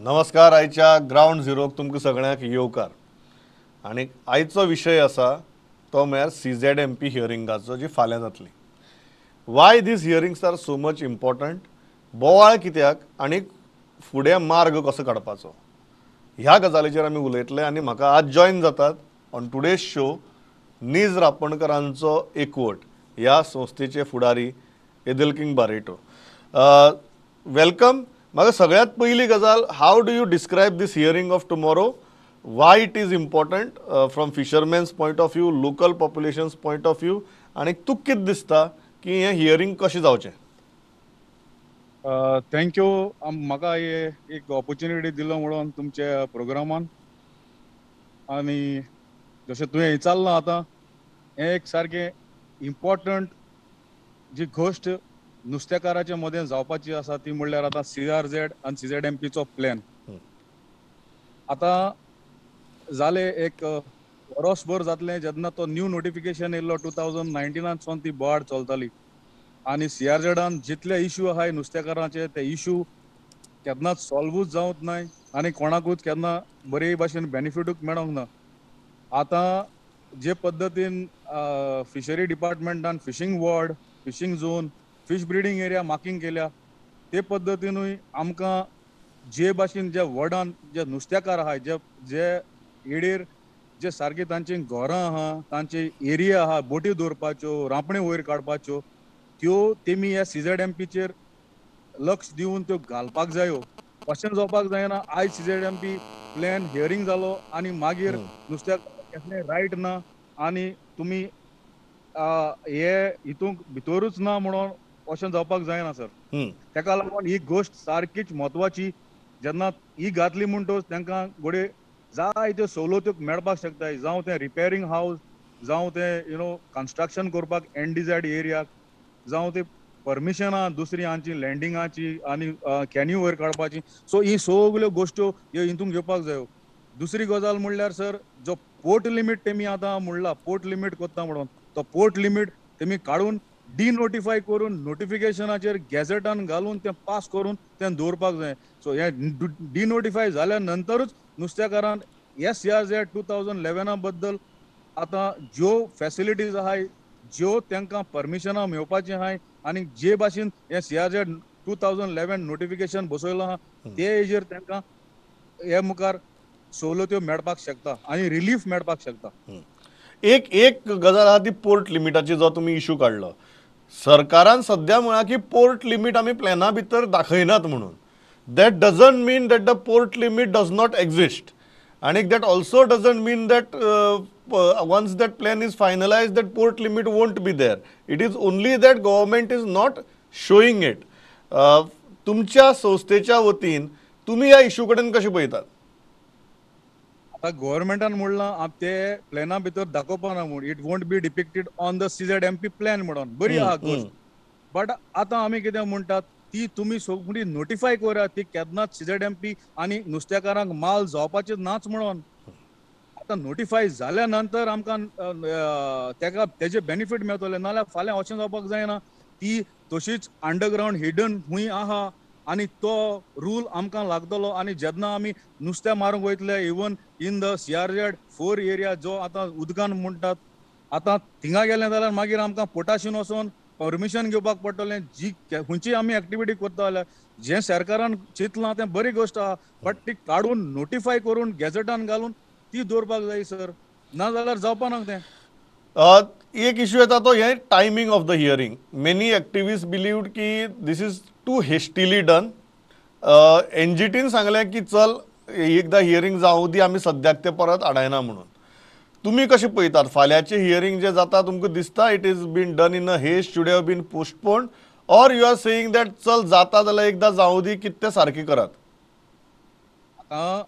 नमस्कार. आयच्या ग्राउंड झिरोक तुमकां सगळ्यांक येवकार. आनी आयचो विशय आसा तो म्हळ्यार CZMP हियरिंगाचो जी फाल्यां जातली. Why these hearings are so much important, बोवाळ कित्याक आनी फुडें मार्ग कसो काडपाचो ह्या गजालीचेर आमी उलयतले. आनी म्हाका आज जॉयन जातात ऑन टुडेज शो नीज रापणकरांचो एकवट ह्या संस्थेचे फुडारी एदेल्किंग बारेटो. वेलकम. म्हाका सगळ्यात पयली गजाल, how do you describe this hearing of tomorrow? Why it is important from fishermen's point of view, local population's point of view, आनी तुका कितें दिसता की हें हियरिंग कशें जावचें? थँक्यू म्हाका एक ऑपॉर्च्युनिटी दिलो म्हणून तुमच्या प्रोग्रामान. आणि जशें तुवें विचारलां आतां, हें एक सारकें इम्पॉर्टंट जी गोष्ट नुस्तेकाराच्या मदें जावपाची आसा ती म्हणल्यार आतां CRZ आनी CZMPचो प्लॅन. आतां जाले एक वर्सभर जातलें जेन्ना तो न्यू नोटिफिकेशन येयल्लो 2019 ती बोवाड चलताली. आनी CRZन जितले इश्यू आहाय नुस्तेकारांचे ते इश्यू केन्नाच सॉल्वूच जावंक नाय आनी कोणाकूच केन्ना बरे भाशेन बेनिफिटूच मेळोंक ना. आतां जे पद्दतीन फिशरी डिपार्टमेंटान fishing ward, fishing zone, fish breeding area marking केल्या, ते पद्दतीनूय आमकां जे भाशेन ज्या वॉर्डान जे नुस्तेकार आहाय, जे येडेर जे सारके तांची घरां आहा, तांचे एरिया आहा बोटी दवरपाच्यो, रांपणी वयर काडपाच्यो, त्यो तेमी ह्या CZMPचेर लक्ष दिवन त्यो घालपाक जायो. अशें जावपाक जायना आयज CZMP प्लॅन हियरिंग जालो आनी मागीर नुस्त्याक कसलें रायट ना आनी तुमी हे हितूंक भितरूच ना म्हणून अशें जावपाक जायना सर. तेका लागून ही गोश्ट सारकीच म्हत्वाची. जेन्ना ही घातली म्हणटच तांकां घोडये जायत्यो सवलत्यो मेळपाक शकताय, जावं ते रिपेरींग हावस, जावं ते कन्स्ट्रक्शन करपाक NDZ एरियाक, जावं ते परमिशनां दुसरी हांची लँडिंगाची आनी कॅन्यू वयर काडपाची. सो ही सगल्यो गोश्ट्यो ह्यो हितून घेवपाक जायो. दुसरी गजाल म्हणल्यार सर, जो पोर्ट लिमीट तेमी आतां म्हणला पोर्ट लिमीट कोत्ता म्हणून, तो पोर्ट लिमीट तेमी काडून डिनोटिफाय करून नोटिफिकेशनाचेर गॅझेटान घालून ते पास करून ते दवरपाक जाय. सो हे डिनोटिफाय जाल्या नंतरूच नुस्तेकारान CRZ 2011 बद्दल आतां ज्यो फॅसिलिटीज आहाय, ज्यो तांकां परमिशनां मेळपाची आहाय आनी जे भाशेन हे CRZ 2011 नोटिफिकेशन बसयलो आहा ते हेजेर तांकां हे मुखार सवलत्यो मेळपाक शकता आनी रिलीफ मेळपाक शकता. एक गजाल आहा ती पोर्ट लिमिटाची, जो तुमी इशू काडलो. सरकारान सद्या म्हळा की पोर्ट लिमीट आमी प्लॅना भितर दाखयनात म्हणून. That doesn't mean that the port limit does not exist. आनी that also doesn't mean that once that plan is finalize that port limit won't be there. It is only that government is not showing it. तुमच्या संस्थेच्या वतीन तुमी ह्या issue कडेन कशें पळयतात? आता गव्हर्मेंटान म्हणलां ते प्लॅना भितर दाखोवपाना म्हूण, it won't be depicted on the CZMP plan म्हणून. बरी आहा गोश्ट. बट आतां आमी कितें म्हणटात, ती तुमी सगळी नोटिफाय करात, ती केन्नाच CZMP आनी नुस्तेकारांक माल जावपाचे नाच म्हणून. आतां नोटिफाय जाल्या नंतर आमकां तेका तेजे बेनिफीट मेळटले, नाल्यार फाल्यां अशें जावपाक जायना ती तशीच अंडरग्रावंड हिडन खूंय आहा आनी तो रूल आमकां लागतलो. आनी जेन्ना आमी नुस्तें मारूंक वयतले, even in the CRZ 4 area जो आतां उदकान म्हणटात, आतां थिंगा गेले जाल्यार मागीर आमकां पोटाशीन वचोन परमिशन घेवपाक पडटलें. जी खंयची आमी एक्टिविटी करता जाल्यार जें सरकारान चिंतलां तें बरी गोश्ट आहा, बट ती काडून नोटिफाय करून गॅझेटान घालून ती दवरपाक जाय सर, ना जाल्यार जावपाना तें. एक इशू येता तो हे timing of the hearing. Many activist believed की दिस इज टू हेस्टिली डन. NGTन सांगलें की चल एकदां हियरिंग जावं दी, आमी सद्याक ते परत हाडायना म्हणून. तुमी कशें पळयतात? फाल्यांचें हियरिंग जें जाता तुमकां दिसता it is been done in a haste, should have been postponed, or you are saying that चल जाता जाल्यार एकदां जावं दी, कितें तें सारकें करात? आतां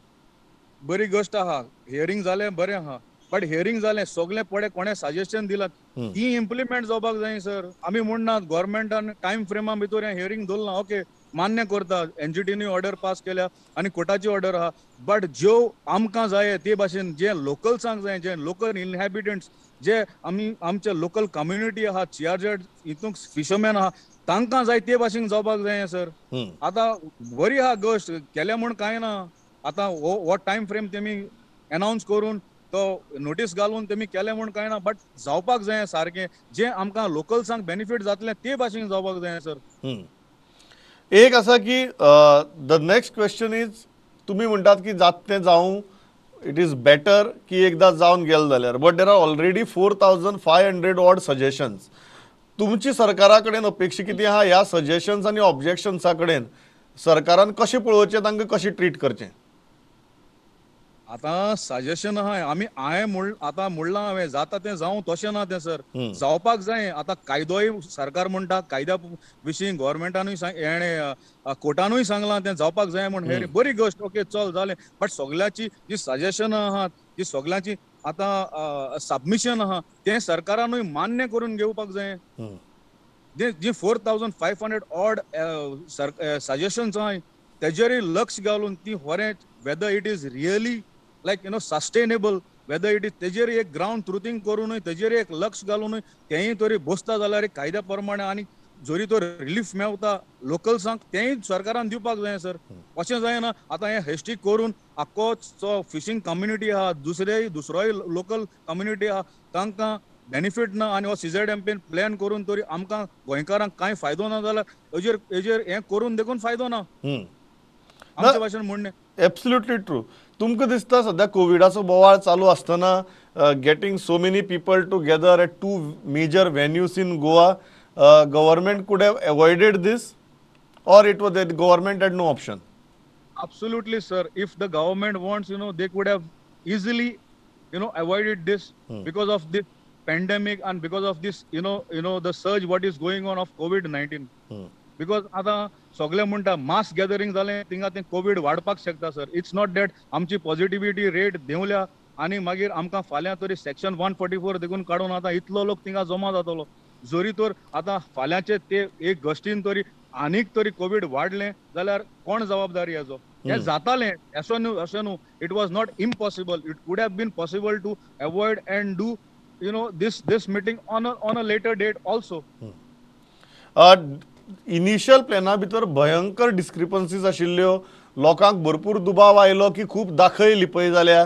बरी गोश्ट आहा, हियरिंग जालें बरें आहा, बट हियरिंग जालें सगळें पडे कोणें सजेशन दिलां ती इम्प्लिमेंट जावपाक जाय सर. आमी म्हणनात गव्हर्मेंटान टायम फ्रेमा भितर हें हियरिंग दवरलां, ओके, मान्य करता, एनजीटीनी ऑर्डर पास केल्या आणि कोर्टाची ऑर्डर आहा, बट ज्यो आमकां जाय ते भाशेन जे लोकल्सांक जाय, जे लोकल इनहॅबिटंट्स, जे आमी आमचे लोकल कम्युनिटी आहा, चियारजेड हितूंक फिशरमॅन आहा, तांकां जाय ते भाशेन जावपाक जाय सर. हम्म. आता बरी आहा गोष्ट केल्या म्हूण कांय ना. आता हो टाइम फ्रेम तेमी अनाउन्स करून तो नोटीस घालून तेमी केले म्हूण कांय ना, बट जावपाक जाय सारकें. जे आमकां लोकल्सांक बेनिफीट जातलें ते भाशेन जावपाक जाय सर. एक असा की द नेक्स्ट क्वेश्चन इज, तुम्ही म्हणटात की जात तें जावं, इट इज बेटर की एकदा जावन गेल जाल्यार, but there are already 4500 odd suggestions. तुमची सरकारा कडेन अपेक्षा कितें आहा ह्या सजेशन्स आनी ऑब्जेक्शन्सा कडेन सरकारान कशें पळोवचें, तांकां कशें ट्रीट करचें? आता सजेशन आहा, आमी हांवें आतां म्हणलां, हांवें जाता तें जावं तशें ना तें सर. हम्म. जावपाक जाय. आता कायदोय सरकार म्हणटा, कायद्या विशीं गव्हर्मेंटानूय हेणें कोर्टानूय सांगलां तें जावपाक जाय म्हूण. हे बरी गोष्ट, ओके चल जालें. बट सगल्याची जी सजेशनां आहात, जी सगल्याची आतां सबमिशन आहा, तें सरकारानूय मान्य करून घेवपाक जाय. जी 4500 ऑड सजेशन्स आहाय, तेजेरूय लक्ष घालून ती खरें whether it is really like sustainable, whether it is तेजेर एक ग्राउंड ट्रुथींग करूनय तेजेर एक लक्ष घालूनय तेंय तरी बसता जाल्यार कायद्या प्रमाणे आनी जरी तो रिलीफ मेवता लोकल्सांक तेंय सरकारान दिवपाक जाय सर. अशें जायना आतां हें हेस्टीक करून आख्खोच जो फिशींग कम्युनिटी आहा, दुसरोय लोकल कम्युनिटी आहा, तांकां बेनिफीट ना आनी हो CZMP प्लॅन करून तरी आमकां गोंयकारांक कांय फायदो ना जाल्यार हेजेर हें करून देखून फायदो ना. आमच्या भाशेन म्हणणें एब्सोल्युटली ट्रू. तुमकां दिसता सध्या कोविडाचो बोवाळ चालू आसतना getting so many people together at 2 major venues in Goa, government could have avoided this, or it was that government had no option? Absolutely, sir. If the government wants, they could have easily, avoided this because of this pandemic and because of this, the surge what is going on of COVID-19. Because आता सगळे म्हणटा मास gathering जालें थिंगा तें Covid वाडपाक शकता sir. It's not that आमची positivity rate देंवल्या आनी मागीर आमकां फाल्यां तरी सेक्शन 144 देखून काडून आतां इतलो लोक थिंगा जमा जातलो. जरी तर आतां फाल्यांचे ते एक गोश्टीन तरी आनीक तरी कोविड वाडलें जाल्यार कोण जबाबदारी हेजो? हें जातालें अशें न्हू. It was not impossible. It could have been possible to avoid and do this meeting on a later date also. Initial प्लॅना भितर भयंकर डिस्क्रिपन्सीज आशिल्ल्यो, लोकांक भरपूर दुबाव आयलो की खूब दाखय लिपय जाल्या.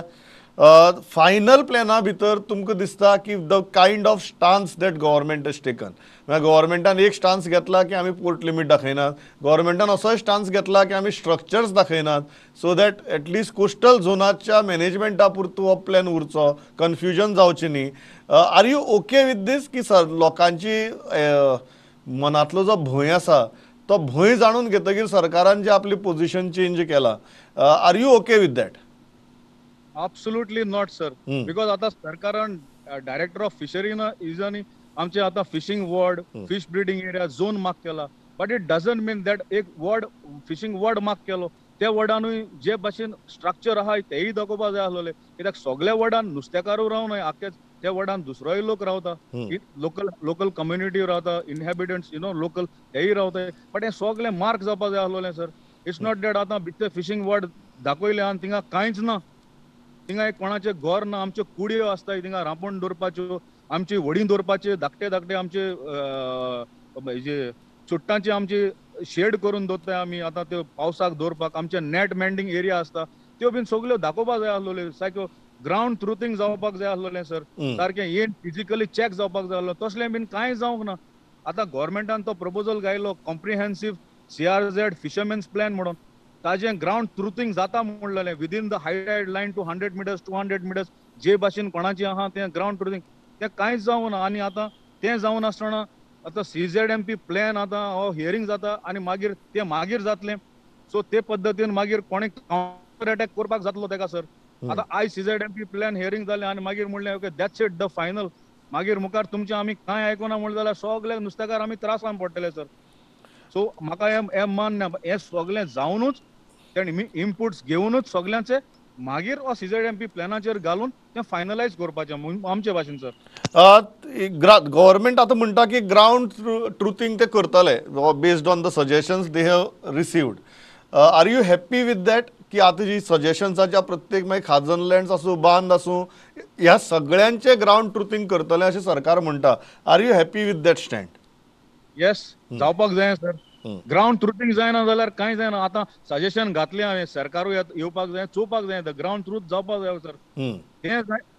फायनल प्लॅना भितर तुमकां दिसता की the kind of stance that government has taken, गव्हर्मेंटान एक स्टान्स घेतला की आमी पोर्ट लिमीट दाखयनात, गव्हर्मेंटान असोय स्टान्स घेतला की आमी स्ट्रक्चर्स दाखयनात, सो दॅट एटलिस्ट कोस्टल झोनाच्या मॅनेजमेंटा पुरतो हो प्लॅन उरचो, कन्फ्युजन जावचें न्ही. Are you okay with this की लोकांची मनांतलो जो भंय आसा तो भंय जाणून घेतकीर सरकारान जे आपली पोझिशन चेंज केला, are you okay with that? Absolutely not, sir. Because आता सरकारान डायरेक्टर ऑफ फिशरीना इजानी आमचे आता fishing ward, fish breeding area zone mark केला. But it doesn't mean that एक वॉर्ड फिशिंग वॉर्ड मार्क केलो त्या वॉर्डानूय जे भाशेन स्ट्रक्चर आहा तेय दाखोवपा जाय आसलोले. कित्याक सगळ्या वॉर्डान नुस्तेकारूय रावनाय, आख्या त्या वॉर्डान दुसरोय लोक रावता, लोकल कम्युनिटी रावता, इनहॅबिटंट्स लोकल तेय रावताय. बट हे सगळे मार्क जावपा जाय आसलोले सर. इट्स नॉट दॅट आतां भितर फिशिंग वॉर्ड दाखयले आनी थिंगा कांयच ना, थिंगा एक कोणाचे घर ना, आमच्यो कुडयो आसताय थिंगा रांपोण दवरपाच्यो, आमची व्हडी दवरपाचे धाकटे धाकटे आमचे हेजे चुट्टांचे आमचे शेड करून दवरताय आमी. आतां त्यो पावसाक दवरपाक आमचे नेट मँडिंग एरिया आसता त्यो बीन सगळ्यो दाखोवपाक जाय आसलोले. सारक्यो ग्राउंड ट्रुथींग जावपाक जाय आसलोलें सर. सारकें येन फिजिकली चॅक जावपाक जाय आसलो. तसलें बीन कांय जावंक ना. आतां गव्हर्मेंटान तो प्रपोजल घायलो कॉम्प्रिहेन्सिव्ह CRZ फिशरमॅन्स प्लॅन म्हणून, ताजें ग्राउंड ट्रुथींग जाता म्हणलेलें within the high tide line 200 metres 200 metres जे भाशेन कोणाचें आहा तें ग्राउंड ट्रुथींग तें कांयच जावं ना. आनी आतां तें जावन आसतना आतां CZMP प्लॅन आतां हो हियरींग जाता आनी मागीर तें मागीर जातलें. सो ते पद्दतीन मागीर कोणें कावंटर अटॅक करपाक जातलो तेका सर. आतां आयज CZMP प्लॅन हियरींग जालें आनी मागीर म्हणलें okay that's it the final, मागीर मुखार तुमचें आमी कांय आयकना म्हणलें जाल्यार सगळे नुस्तेकार आमी त्रासान पडटले सर. सो म्हाका हें मान्य, हें सगळें जावनूच तेणी इनपुट्स घेवनूच सगळ्यांचे मागीर हो CZMP प्लॅनाचेर घालून ते फायनलायज करपाचें आमचे भाशेन सर. गव्हर्नमेंट आता म्हणटा की ग्राउंड ट्रुथींग ते करतले based on the suggestions they have received. Are you happy with that की आता जी सजेशन्साच्या प्रत्येक मागीर खाजन लँड्स आसूं बांद आसूं ह्या सगळ्यांचे ग्राउंड ट्रुथींग करतले अशें सरकार म्हणटा. Are you happy with that stand? Yes, जावपाक जाय सर. ग्राउंड ट्रुथींग जायना जाल्यार कांय जायना. आतां सजेशन घातलें हांवें, सरकारूय येवपाक जाय, चोवपाक जाय, ग्राउंड ट्रुथ जावपाक जाय सर.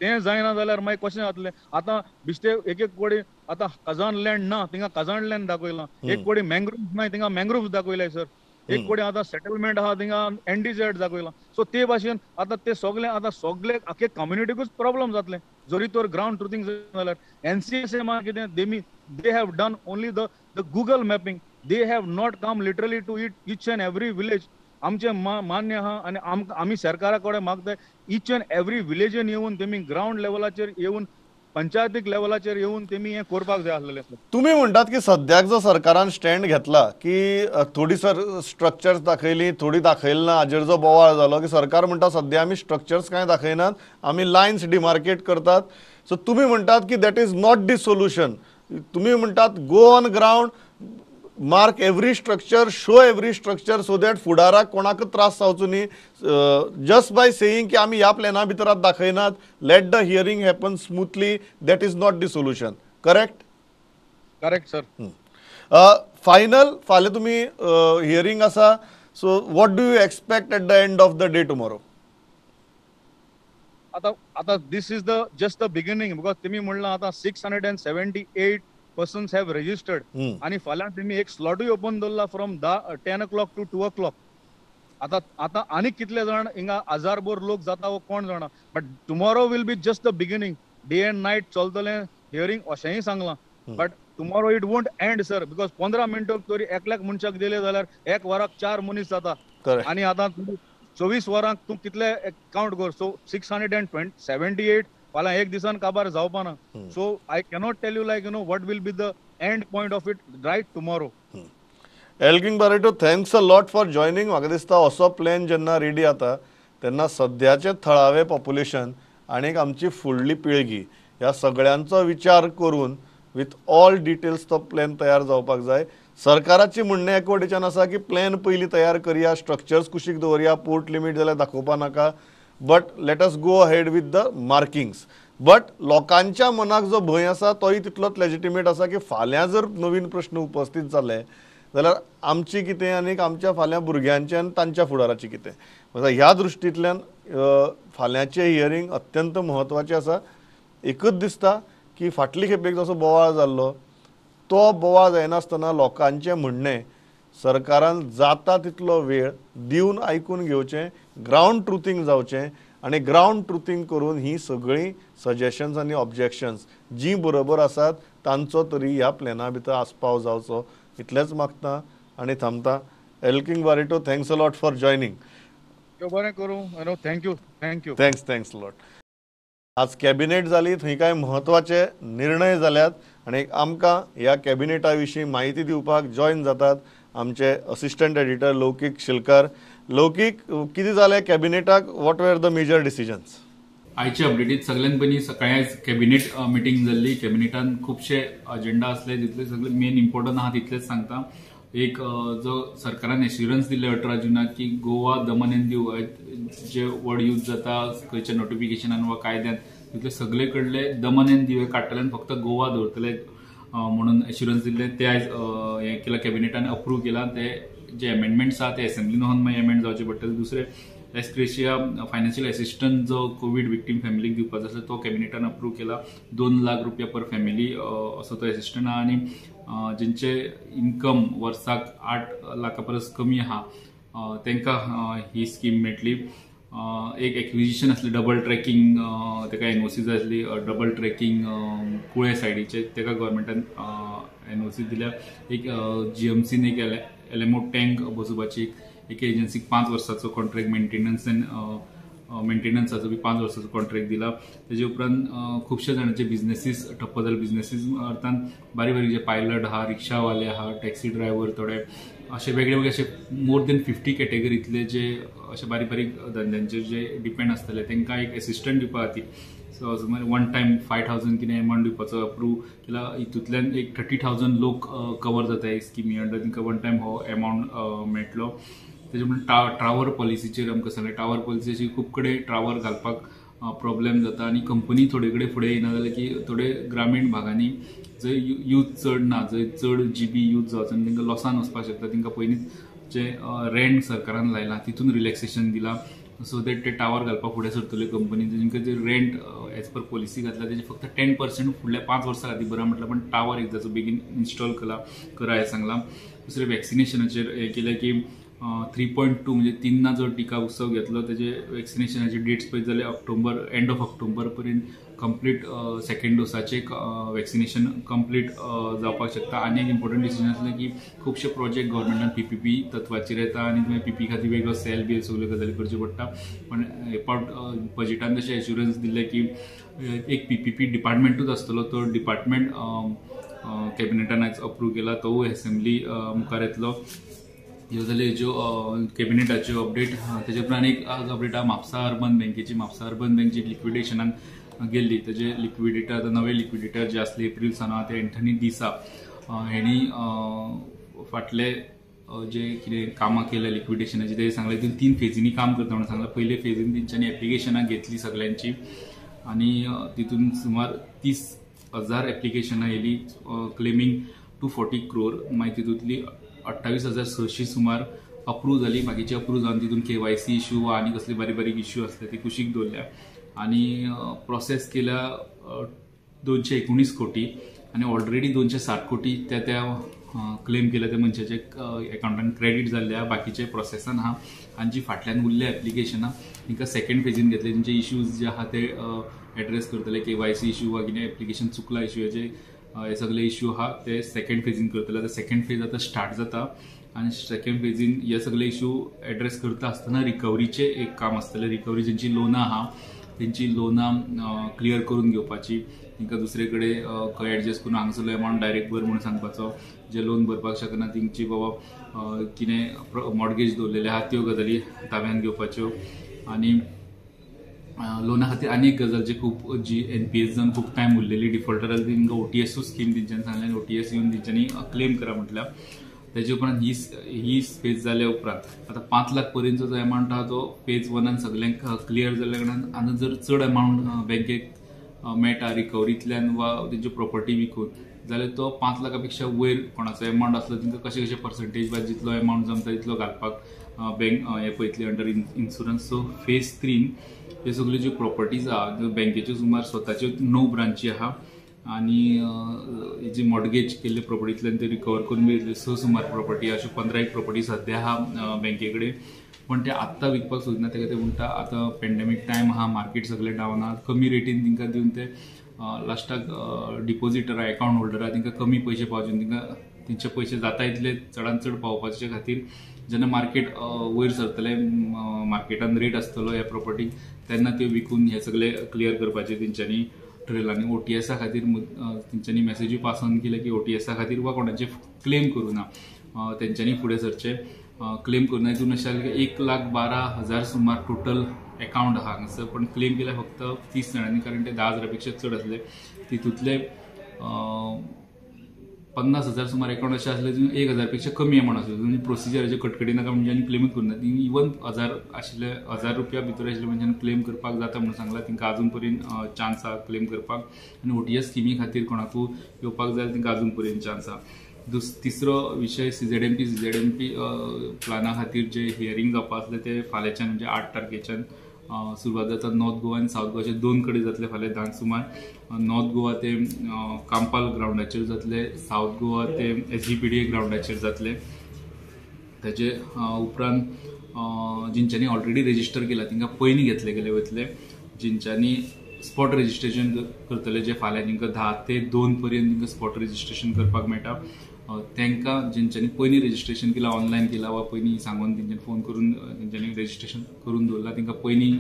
तें जायना जाल्यार मागीर कशें जातलें? आतां बिश्टे एक कोडी आतां खजान लँड ना थिंगा खजान लँड दाखयलां, एक कोडी मँग्रोव्स ना थिंगा मँग्रोव्स दाखयलाय सर, एक कोडी आतां सेटलमेंट आहा थिंगा NDZ दाखयलां. सो ते भाशेन आतां ते सगळे आख्खे कम्युनिटीकूच प्रॉब्लेम जातले जरी तर ग्राउंड ट्रुथींग जायना जाल्यार. NCSMA कितें they have done only the Google mapping. They have not come literally to each and every village. आमचे मान्य आहा आनी आमी सरकारा कडेन मागताय इच एंड एवरी विलेजीन येवन तेमी ग्राउंड लेवलाचेर येवन पंचायतीक लेवलाचेर येवन तेमी हें करपाक जाय आसलेलें. तुम्ही म्हणटात की सद्याक जो सरकारान स्टँड घेतला की थोडी स्ट्रक्चर्स दाखयली थोडी दाखयली ना हाजेर जो बोवाळ जालो की सरकार म्हणटा सध्या आमी स्ट्रक्चर्स कांय दाखयनात, आमी लायन्स डिमार्केट करतात. सो तुम्ही म्हणटात की that is not the solution. तुम्ही म्हणटात go on ground, mark every structure, show every structure so that फुडाराक कोणाक त्रास जावचो न्ही. जस्ट बाय सेईंग की आमी ह्या प्लॅना भितरात दाखयनात, let the hearing happen smoothly, that is not the solution. Correct? Correct sir. Final फाल्यां तुमी हियरिंग आसा, so what do you expect at the end of the day tomorrow? आता this is just the beginning, because तुम्ही म्हणला आता 678 persons have registered आणि फाल्यां तुम्ही एक स्लॉटूय ओपन दवरला फ्रॉम 10 o'clock to 2 o'clock. आता आनी कितले जाण हिंगा हजारभर लोक जाता वो कोण जाणा. But tomorrow will be just the beginning. Day end night चलतलें हियरिंग अशेंय सांगलां. But tomorrow it won't end sir, because 15 मिनटां तरी एकल्याक मनशाक दिले जाल्यार 1 वराक 4 मनीस जाता. आनी आतां 24 वरांक तूं कितले काउंट कर. सो 678 फाल्यां एक दिसान काबार जावपाना. So I cannot tell you like what will be the end point of it right tomorrow. Elkin Barreto, thanks a lot for joining. म्हाका दिसता असो प्लॅन जेन्ना रेडी जाता तेन्ना सद्याचे थळावे पॉप्युलेशन आनीक आमची फुडली पिळगी ह्या सगळ्यांचो विचार करून विथ ऑल डिटेल्स तो प्लॅन तयार जावपाक जाय. सरकाराची म्हणणें एक वटेच्यान आसा की प्लॅन पयलीं तयार करया, स्ट्रक्चर्स कुशीक दवरया, पोर्ट लिमीट जाल्यार दाखोवपा नाका, but let us go ahead with the markings. But लोकांच्या मनाक जो भंय आसा तोय तितलोच लेजिटिमेट आसा की फाल्यां जर नवीन प्रश्न उपस्थित जाले जाल्यार आमची कितें आनीक आमच्या फाल्यां भुरग्यांचें आनी तांच्या फुडाराची कितें. ह्या दृश्टींतल्यान फाल्यांचें हियरिंग अत्यंत म्हत्वाचें आसा. एकच दिसता की फाटली खेपेक जसो बोवाळ जाल्लो तो बोवाळ जायनासतना लोकांचें म्हणणें सरकारान जाता तितलो वेळ दिवन आयकून घेवचें, ग्राउंड ट्रुथींग जावचें आनी ग्राउंड ट्रुथींग करून ही सगळीं सजेशन्स आनी ऑब्जेक्शन्स जी बरोबर आसात तांचो तरी ह्या प्लॅना भितर आस्पाव जावचो इतलेंच मागता आनी थांबता. Elkin Barreto, thanks a lot for joining. बरें करूं. थँक्यू. Thanks lot. आज कॅबिनेट जाली, थंय कांय म्हत्वाचे निर्णय जाल्यात आनी आमकां ह्या कॅबिनेटा विशीं माहिती दिवपाक जॉयन जातात आमचे असिस्टंट एडिटर लौकीक शिलकार. लौकीक, कितें जालें कॅबिनेटाक? What were the major decisions? आयचे अपडेटीत सगळ्यात पयलीं सकाळी आयज कॅबिनेट मिटींग जाल्ली. कॅबिनेटान खुबशे अजेंडा आसले, जितले सगळे मेन इम्पॉर्टंट आहा तितलेच सांगता. एक जो सरकारान एश्युरन्स दिले 18 जुनाक की गोवा, दमन एंड दीव जे वर्ड यूज जाता खंयच्या नोटिफिकेशनान वा कायद्यान तितले सगळे कडले दमन एंड दीव काडटले आनी फक्त गोवा दवरतले म्हणून एश्युरन्स दिले. ते आयज हें केला, कॅबिनेटान अप्रूव्ह केला. ते जे अमेंडमेंट्स आहा ते असेंब्लीन वचून मागीर अमेंड जावचे पडटले. दुसरे एस्ट्रेशिया फायनान्शियल असिस्टंट जो कोविड विक्टीम फॅमिलीक दिवपाचो आसा तो कॅबिनेटान अप्रूव्ह केला. 2 लाख रुपया पर फॅमिली असो तो असिस्टंट आहा आनी जेंचे इन्कम वर्साक 8 लाखा परस कमी आहा तांकां ही स्कीम मेळटली. एक एक्विजिशन आसली डबल ट्रॅकिंग, ताका NOC जाय आसली डबल ट्रॅकिंग कुळे सायडीचे, ताका गव्हर्मेंटान NOC दिल्या. एक GMCन एक LMO टँक बसोवपाची एक एजन्सीक 5 वर्साचो कॉन्ट्रॅक्ट मेंटेनन्साचो बी 5 वर्साचो कॉन्ट्रॅक्ट दिला. तेजे उपरांत खुबशे जाणांचे बिझनेसीस ठप्प जाले. बिझनेसीस अर्थान बारीक बारीक जे पायलट आहा, रिक्षावाले आहा, टॅक्सी ड्रायव्हर, थोडे असे वेगळे असे मोर देन 50 कॅटेगरीतले जे असे बारीक बारीक धंद्यांचेर जे डिपेंड आसतले तांकां एक एसिस्टंट दिवपा खातीर सो समज वन टायम 5,000 कितें अमावंट दिवपाचो अप्रूव केला हितूंतल्यान एक 30,000 लोक कवर जाता हे स्किमी अंडर तांकां वन टायम हो अमावंट मेळटलो. तेजे म्हणून टावर पॉलिसीचेर आमकां सांगलें टावर पॉलिसीची खूब कडेन टावर घालपाक प्रॉब्लेम जाता आनी कंपनी थोडे कडेन फुडें येना जाल्यार की थोडे ग्रामीण भागांनी जंय यूज चड ना जंय चड GB यूज जावचो आनी तांकां लॉसान वचपाक शकता तांकां पयलींच जे रेंट सरकारान लायला तितून रिलॅक्सेशन दिलां सो दॅट ते टावर घालपाक फुडें सरतले कंपनी तांकां जे रेंट एज पर पॉलिसी घातला तेजे फक्त 10% फुडल्या 5 वर्सां खातीर बरा म्हटल्यार पण टावर एकदाचो बेगीन इन्स्टॉल करा हे सांगलां. दुसरें वॅक्सिनेशनाचेर हे केलें की 3.2 म्हणजे 3 जो टिका उत्सव घेतलो तेजे वॅक्सिनेशनाचे डेट्स पळयत जाल्यार एंड ऑफ ऑक्टोबर पर्यंत कंप्लीट सेकंड डोसाचे वॅक्सिनेशन कंप्लीट जावपाक शकता. आनी एक इम्पॉर्टंट डिसिजन आसलें की खुबशे प्रोजेक्ट गव्हर्मेंटान PPP तत्वाचेर येता आनी तुवें PPP खातीर वेगळो सेल बी सगल्यो गजाली करच्यो पडटा पण बजेटान तशें एश्युरन्स दिल्लें की एक PPP डिपार्टमेंटूच आसतलो तो डिपार्टमेंट कॅबिनेटान आयज अप्रूव केला तो असेंब्ली मुखार येतलो. ह्यो जाले ज्यो कॅबिनेटाच्यो अपडेट तेजे उपरांत एक अपडेट आहा म्हापसा अर्बन बँकेची. म्हापसा अर्बन बँक जी लिक्विडेशनाक गेल्ली तेजे लिक्विडेटर नवे लिक्विडेटर जे आसले एप्रील सावन ते एंथनी दिसा हेणी फाटले जे कितें कामां केल्या लिक्विडेशनाची ते सांगलें तितून 3 फेजींनी काम करता म्हणून सांगलां. पयले फेजीन तेंच्यांनी एप्लिकेशनां घेतली सगळ्यांची आनी तितून सुमार 30,000 एप्लिकेशनां येयली क्लेमिंग 240 crore मागीर तितूंतली 28,600 सुमार अप्रूव जाली. बाकीचे अप्रूव जावन तितून KYC इश्यू आनी कसले बारीक बारीक इश्यू आसले ते कुशीक दवरल्या आनी प्रोसेस केल्या 219 कोटी आनी ऑलरेडी 207 कोटी त्या क्लेम केल्या त्या मनशाचे अकाउंटान क्रेडीट जाल्ल्या बाकीचे प्रोसेसान आहा आनी जी फाटल्यान उरल्या एप्लिकेशनां तांकां सेकंड फेजीन घेतले तेंचे इश्यूज जे आहा ते एड्रेस करतले KYC इश्यू वा कितें एप्लिकेशन चुकला इश्यू हेजे हे सगळे इश्यू आहा ते सेकंड फेजीन करतले. आतां सेकंड फेज आतां स्टार्ट जाता आनी सेकंड फेजीन हे सगळे इश्यू एड्रेस करता आसतना रिकवरीचे एक काम आसतलें. रिकवरी जेंची लोनां आहा तेंची लोनां क्लियर करून घेवपाची तांकां दुसरे कडेन खंय एडजस्ट करून हांगासरलो अमावंट डायरेक्ट भर म्हणून सांगपाचो. जे लोन भरपाक शकना तेंची बाबा कितें मॉर्गेज दवरलेले आहा त्यो गजाली ताब्यान घेवपाच्यो आनी लोना खातीर आनी एक गजाल जी NPS जावन खूब टायम उरलेली डिफॉल्टराक तांकां OTS स्कीम तेंच्यांनी सांगलें OTS येवन तेंच्यांनी क्लेम करा म्हटल्यार तेजे उपरांत ही फेज जाल्या उपरांत आतां 5 लाख पर्यंतचो जो अमावंट आहा तो फेज 1 सगळ्यांक क्लियर जाल्ल्या कारणान आनी जर चड अमावंट बँकेक मेळटा रिकवरींतल्यान वा तेंच्यो प्रॉपर्टी विकून जाल्यार तो 5 लाखा पेक्षा वयर कोणाचो अमावंट आसलो तांकां कशे पर्संटेज वा जितलो अमावंट जमता तितलो घालपाक बँक हे पळयतली अंडर इन्शुरन्स. सो फेज 3 हे सगळ्यो ज्यो प्रॉपर्टीज आहा बँकेच्यो सुमार स्वताच्यो 9 ब्रांची आहा आनी जी मॉर्गेज केल्ले प्रॉपर्टींतल्यान ते रिकवर करून मेळटले 6 सुमार प्रॉपर्टी अश्यो 15 प्रॉपर्टी सद्या आहा बँके कडेन पण ते आत्तां विकपाक सोदना ताका ते म्हणटा आतां पेंडेमीक टायम आहा मार्केट सगळें डावन आहा कमी रेटीन तांकां दिवन ते लास्टाक डिपॉझिटर अकाउंट होल्डरा तांकां कमी पयशे पावचे तांकां तेंचे पयशे जाता इतले चडांत चड पावपाचे खातीर जेन्ना मार्केट वयर सरतले मार्केटान रेट आसतलो ह्या प्रॉपर्टीक तेन्ना त्यो विकून हे सगळे क्लियर करपाचे तेंच्यांनी ठरयलां. आनी OTS खातीर तेंच्यांनी मेसेजी पास ऑन केले की OTS खातीर वा कोणाचे क्लेम करूं ना तेंच्यांनी फुडें सरचे क्लेम करूं हितून अशें जालें की 1,12,000 सुमार टोटल अकाउंट आहा हांगासर पण क्लेम केल्या फक्त 30 जाणांनी कारण ते 10,000 पेक्षा चड आसले तितूंतले 50,000 सुमार अकाउंट अशें आसले तितून 1,000 पेक्षा कमी अमावंट आसलो म्हणजे प्रोसिजराचे कटकटी नाका म्हणजे क्लेमूच करूं ना. इवन 1,000 आशिल्ले 1,000 रुपया भितर आशिल्ले म्हणजे क्लेम करपाक जाता म्हणून सांगलां तांकां अजून पर्यंत चान्स आहा क्लेम करपाक आनी OTS स्किमी खातीर कोणाकूय येवपाक जाय तांकां अजून पर्यंत चान्स आहा. तिसरो विशय CZMP प्लाना खातीर जे हियरिंग जावपाक आसले ते फाल्यांच्यान म्हणजे 8 तारखेच्यान सुरवात जाता. नॉर्थ गोवा आनी सावथ गोवाचे 2 कडेन जातले फाल्यां 10 सुमार. नॉर्थ गोवा ते कांपाल ग्राउंडाचेर जातले सावथ गोवा ते SGPDA ग्राउंडाचेर जातले. ताचे उपरांत जेंच्यांनी ऑलरेडी रेजिस्टर केला तांकां पयलीं घेतले गेले वयतले जेंच्यांनी स्पॉट रेजिस्ट्रेशन करतले जे फाल्यां तांकां 10 ते 2 पर्यंत तांकां स्पॉट रेजिस्ट्रेशन करपाक मेळटा. तांकां जेंच्यांनी पयलीं रेजिस्ट्रेशन केलां ऑनलायन केलां वा पयलीं सांगून तेंच्यांनी फोन करून तेंच्यांनी रेजिस्ट्रेशन करून दवरलां तांकां पयलीं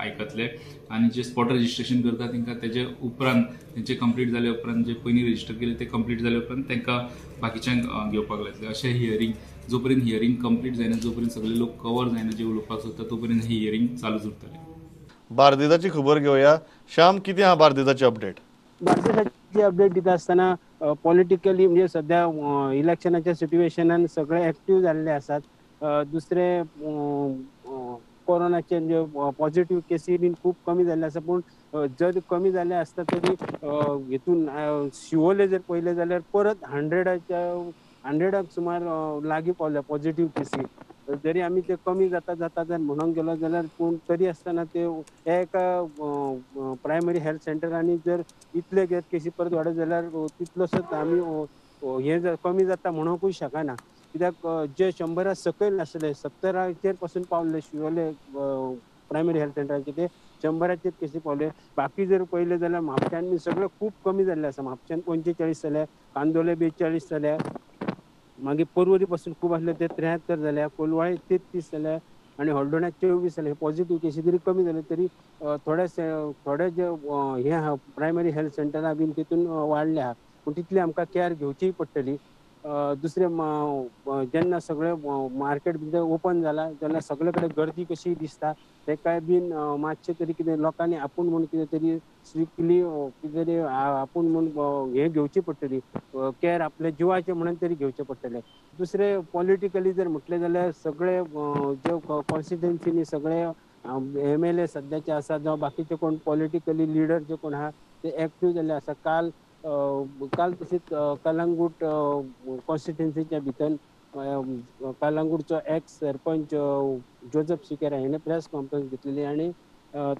आयकतले आनी जे स्पॉट रेजिस्ट्रेशन करता तांकां तेजे उपरांत तेंचे कंप्लीट जाले उपरांत जे पयलीं रेजिस्टर केले ते कंप्लीट जाले उपरांत तांकां बाकीच्यांक घेवपाक लायतले. अशें हियरींग जो पर्यंत हियरिंग कंप्लीट जायना, जो पर्यंत सगळे लोक कवर जायना जे उलोवपाक सोदता, तो पर्यंत ही हियरिंग चालूच उरतले. बार्देजाची खबर घेवया. श्याम, कितें आहा बार्देजाची अपडेट? बार्देजाची अपडेट दिता आसतना पॉलिटिकली म्हणजे सध्या इलेक्शनाच्या सिच्युएशनान सगळे एक्टिव्ह जाल्ले आसात. दुसरे कोरोनाचे जे पॉझिटिव्ह केसी बीन खूप कमी जाल्ले आसा, पूण जर कमी जाल्ले आसता तरी हितून शिवोले जर पळयले जाल्यार परत 100क सुमार लागीं पावल्या पॉझिटिव्ह केसी. जरी आमी ते कमी जाता जाता जर म्हणूंक गेलो जाल्यार पूण तरी आसतना ते एका प्रायमरी हेल्थ सेंटरांनी जर इतले केसी परत वाडत जाल्यार तितलोसोच आमी हे कमी जाता म्हणूंकूय शकना. कित्याक जे 100 सकयल आसले 70चेर पासून पावले शिवोले प्रायमरी हेल्थ सेंटराचे ते 100चेर केसी पावले. बाकी जर पळयले जाल्यार म्हापश्यान सगळे खूप कमी जाल्ले आसा. म्हापश्यान 45 जाल्या, कांदोले 42 जाल्या, मागीर पर्वरी पासून खूप आसले ते 73 जाल्या, कोलवाळे 33 जाल्या आणि हळदोण्यात 24 जाले. पॉझिटिव्ह केसी जरी कमी जाले तरी थोडे जे हे आहा प्रायमरी हेल्थ सेंटरां बीन तितून वाडले आहा, पूण तितली आमकां केअर घेवची पडटली. दुसरे जेन्ना सगळे मार्केट बी ओपन जाला तेन्ना सगळे कडेन गर्दी कशी दिसता तेकाय बीन मातशें तरी कितें लोकांनी आपूण म्हूण कितें तरी स्ट्रिक्टली कितें तरी आपूण म्हूण हे घेवची पडटली, केअर आपल्या जिवाचे म्हणून तरी घेवचे पडटले. दुसरे पॉलिटिकली जर म्हटलें जाल्यार सगळे जे कॉन्स्टिट्युएन्सीनी सगळे MLA सद्याचे आसा जावं बाकीचे कोण पॉलिटिकली लिडर जे कोण आहा ते एक्टिव्ह जाल्ले आसा. काल तशेंच कलंगूट कॉन्स्टिट्युएन्सीच्या भितर कलंगूटचो एक्स सरपंच जोझफ सिकेरा हेणे प्रेस कॉन्फरन्स घेतलेली आणि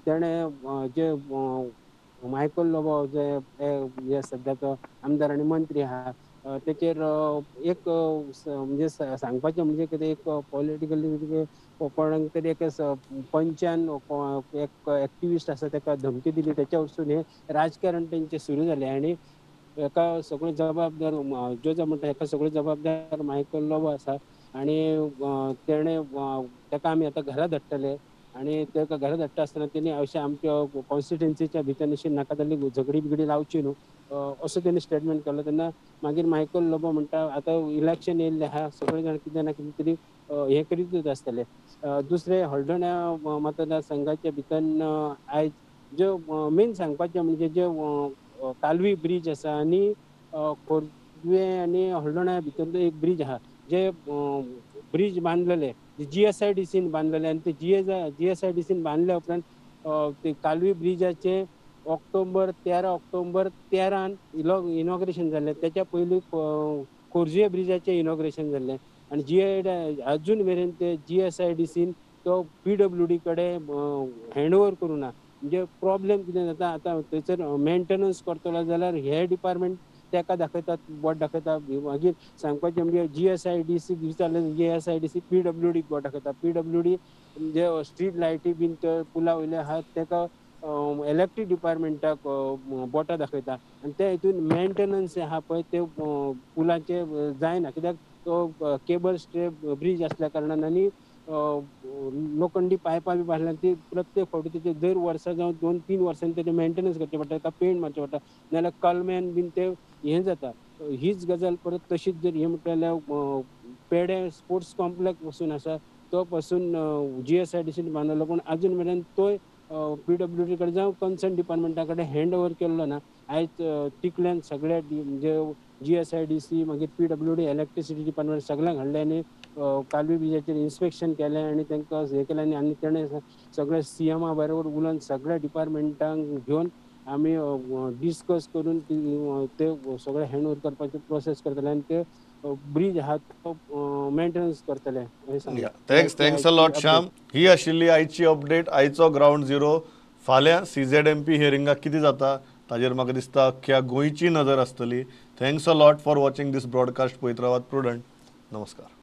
तेणें जे मायकल लोबो जे सद्याचो आमदार आनी मंत्री आहा तेचेर एक म्हणजे सांगपाचें म्हणजे कितें एक पॉलिटिकली कोणाक तरी एक पंचान एक एक्टिविस्ट आसा ताका धमकी दिली, तेच्या वरसून हे राजकारण तेंचे सुरू जालें आणि एका सगळे जबाबदार जो म्हणटा एका सगळे जबाबदार मायकल लोबो आसा आणि तेणें ताका आमी आतां घरा धाडटले आणि ताका घरा धाडटा आसतना तेणी अशें आमच्या कॉन्स्टिट्युएन्सीच्या भितर अशी नाका जाल्ली झगडी बिगडी लावची न्हू असो तेणी स्टेटमेंट केलो. तेन्ना मागीर मायकल लोबो म्हणटा आतां इलेक्शन येयल्लें आहा, सगळे जाण कितें ना कितें तरी हे करीतच आसतले. दुसरे हळदोण्या मतदारसंघाच्या भितर आयज ज्यो मेन सांगपाचें म्हणजे जे कालवी ब्रिज आसा आनी खोर्वे आनी हळदोण्या भितर एक ब्रिज आहा जे ब्रिज बांदलेले GSIDCन बांदलेले आनी ते GSIDCन बांदल्या उपरांत ते कालवी ब्रिजाचे 13 ऑक्टोबर 13 इनॉग्रेशन जाल्लें. तेच्या पयलीं खोर्जे ब्रिजाचें इनॉग्रेशन जाल्लें आनी अजून मेरेन ते GSIDCन तो PWD कडेन हँड ओवर करूं ना. म्हणजे प्रॉब्लेम कितें जाता आतां थंयसर मेंटेनन्स करतलो जाल्यार हे डिपार्टमेंट ताका दाखयतात, बोट दाखयता. मागीर सांगपाचें म्हणजे GSIDC GSIDC PWD बोट दाखयता. PWD जे स्ट्रीट लायटी बीन पुला वयले आहात ताका इलेक्ट्रीक डिपार्टमेंटाक बोटां दाखयता आनी ते हितून मेंटेनन्स आहा पळय ते पुलाचे जायना, कित्याक तो केबल स्ट्रे ब्रिज आसल्या कारणान आनी लोखंडी पायपां बी बांदल्या ती प्रत्येक फावटी तेचे दर वर्सा जावं 2-3 वर्सांनी तेचे मेंटेनन्स करचें पडटा, ताका पेंट मारचें पडटा, नाल्यार कलम्यान बीन ते हें जाता. हीच गजाल परत तशीच जर हें म्हटलें जाल्यार पेडे स्पोर्ट्स कॉम्प्लेक्स पासून आसा तो पासून GSIDCन बांदलो पूण अजून मेरेन तोय PWD कडेन जावं कन्सर्न डिपार्टमेंटा कडेन हँड ओवर केल्लो ना. आयज तिकल्यान सगळे म्हणजे GSIDC मागीर PWD इलेक्ट्रिसिटी डिपार्टमेंट सगळ्यांक हाडले आनी कालवी ब्रिजाचेर इन्स्पेक्शन केलें आनी तांकां हें केलें आनी तेणें सगळे CMA बरोबर उलोवन सगळ्या डिपार्टमेंटांक घेवन आमी डिस्कस करून ते सगळे हँड ओवर करपाचे प्रोसेस करतले आनी ते ब्रिज आहा तो मेंटेनन्स करतले. Thanks a lot Shyam. ही आशिल्ली आयची अपडेट, आयचो ग्राउंड झिरो. फाल्यां CZMP हियरिंगाक कितें जाता ताजेर म्हाका दिसता अख्ख्या गोंयची नजर आसतली. Thanks a lot for watching this broadcast. पळयत रावात प्रुडंट. नमस्कार.